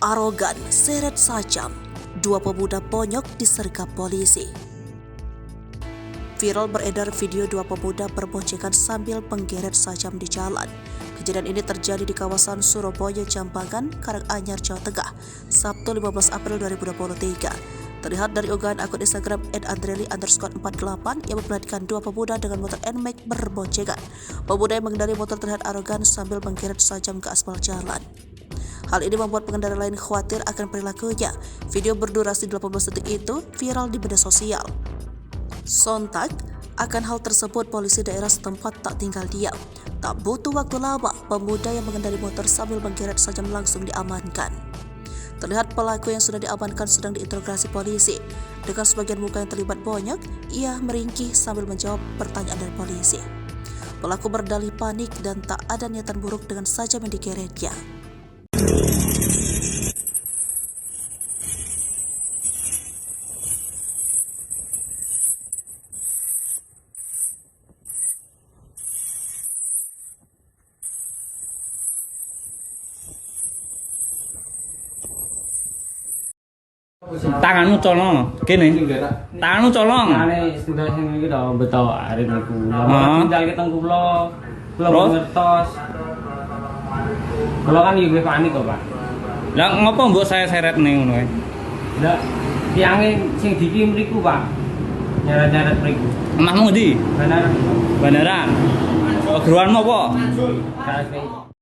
Arogan, seret sajam, dua pemuda bonyok disergap polisi. Viral beredar video dua pemuda berboncengan sambil menggeret sajam di jalan. Kejadian ini terjadi di kawasan Surabaya, Jambangan, Karanganyar, Jawa Tengah, Sabtu 15 April 2023. Terlihat dari unggahan akun Instagram @andreli_48 yang memperlihatkan dua pemuda dengan motor NMAX berboncengan. Pemuda yang mengendarai motor terlihat arogan sambil menggeret sajam ke aspal jalan. Hal ini membuat pengendara lain khawatir akan perilakunya. Video berdurasi 18 detik itu viral di media sosial. Sontak akan hal tersebut, polisi daerah setempat tak tinggal diam. Tak butuh waktu lama, pemuda yang mengendarai motor sambil menggeret sajam langsung diamankan. Terlihat pelaku yang sudah diamankan sedang diinterogasi polisi. Dengan sebagian muka yang terlibat bonyok, ia meringkih sambil menjawab pertanyaan dari polisi. Pelaku berdalih panik dan tak ada niatan buruk dengan sajam yang digeretnya. Tanganmu colong, kene. Tanganmu colong. Ane sudah sing iki to beto arep niku. Lah tinggal keteng kula ngertos. Kula kan yo panik kok, Pak. Lah ngopo mbok saya seret ning ngono kae? Lah tiange sing diki mriku, Pak. Nyaret-nyaret mriku. Emahmu ndi? Benar. Beneran. Geruanmu apa? Kasih.